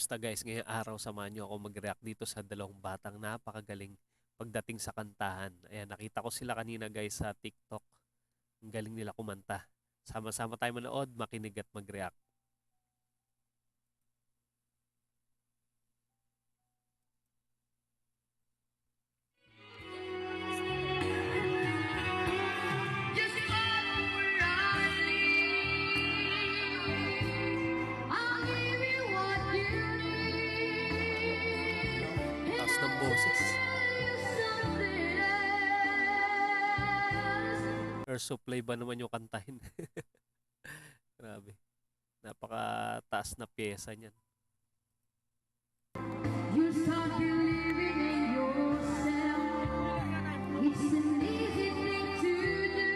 Kamusta guys? Ngayong araw samahan niyo ako mag-react dito sa dalawang batang napakagaling pagdating sa kantahan. Ayan, nakita ko sila kanina guys sa TikTok. Ang galing nila kumanta. Sama-sama tayo manood, makinig at mag-react. Taas ng boses. Air supply ba naman yung kantahin? Grabe. Napaka-taas na pyesa niyan. You start believing in yourself. It's an easy thing to do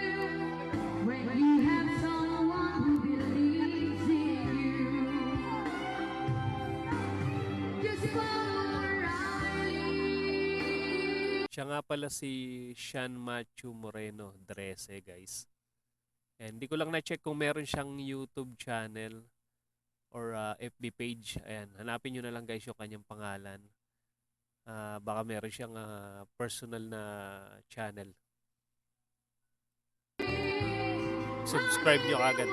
when you have someone who believes in you. Just follow Riley. Siya nga pala si Sean Matthew Moreno Drese guys. And hindi ko lang na-check kung meron siyang YouTube channel or FB page. Ayan, hanapin nyo na lang guys yung kanyang pangalan. Baka meron siyang personal na channel. Subscribe nyo kagad.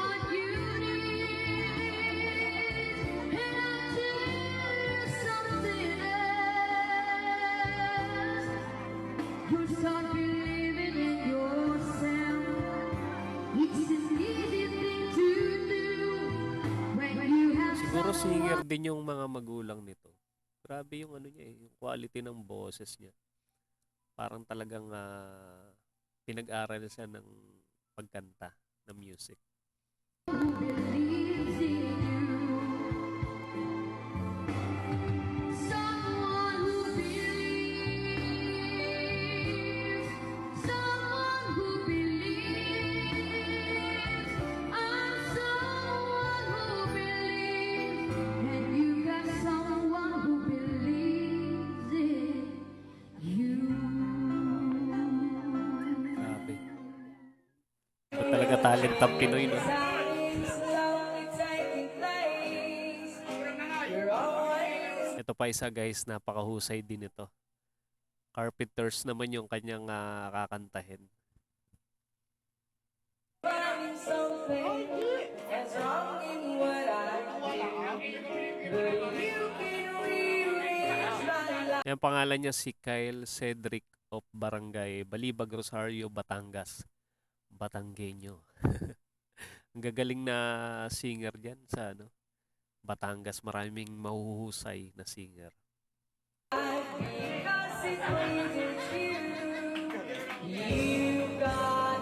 You start believing in yourself. It's an easy thing to do when you have Siguro singer din yung mga magulang nito. Grabe yung ano niya yung quality ng boses niya. Parang talagang pinag-aral siya ng pagkanta ng music. who believes in you. Someone who believes. Someone who believes. I'm someone who believes. And you got someone who believes in you. Grabe. Ito talaga talent ang Pinoy, no? Ito pa isa guys, napakahusay din ito. Carpenters naman yung kanyang kakantahin. Yung pangalan niya si Kyle Cedric of Barangay Balibag, Rosario, Batangas. Batanggenyo. Ang gagaling na singer diyan sa Batangas. Maraming mahuhusay na singer.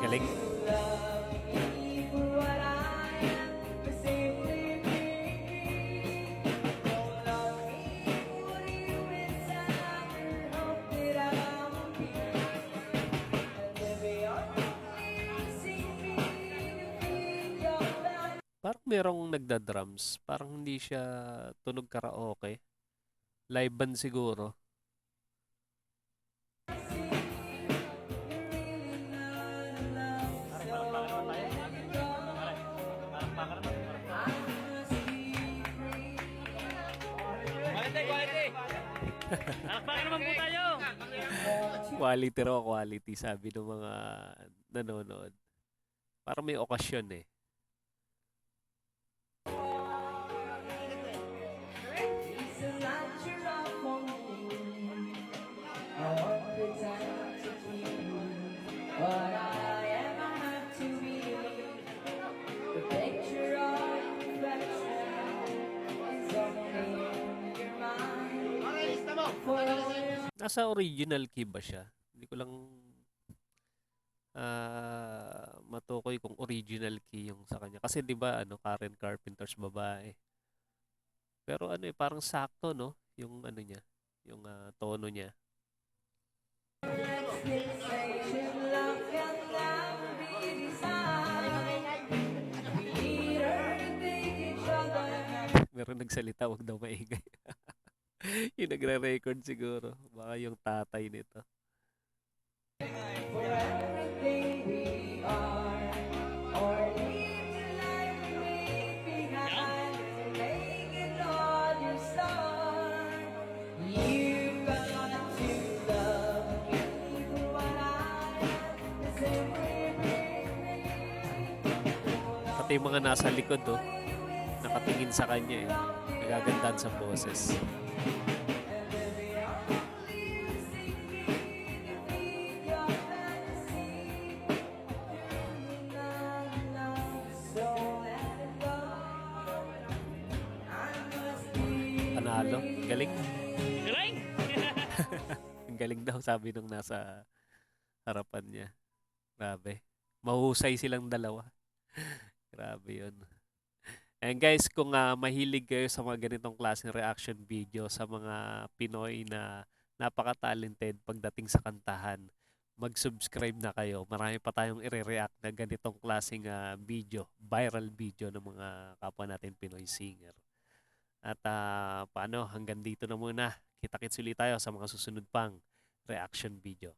Galing. Parang merong nagda-drums. Parang hindi siya tunog karaoke. Live band siguro. Bakit naman po tayo? Quality raw, quality, sabi ng mga nanonood. Parang may okasyon eh. Nasa original key ba siya? Hindi ko lang matukoy kung original key yung sa kanya. Kasi 'di ba Karen Carpenter's babae. Pero parang sakto no yung niya, yung tono niya. Meron nagsalita, wag daw maingay. Yung nagre-record siguro. Baka yung tatay nito. Pati yung mga nasa likod, oh, nakatingin sa kanya eh. Nagagandaan sa boses. Panalo. Galing. Galing! Ang galing daw, sabi nung nasa harapan niya. Grabe. Mahusay silang dalawa. Grabe yun. And guys, kung mahilig kayo sa mga ganitong klaseng reaction video sa mga Pinoy na napaka-talented pagdating sa kantahan, mag-subscribe na kayo. Marami pa tayong i-react na ganitong klaseng video, viral video ng mga kapwa natin Pinoy singer. At paano, hanggang dito na muna. Kita-kits ulit tayo sa mga susunod pang reaction video.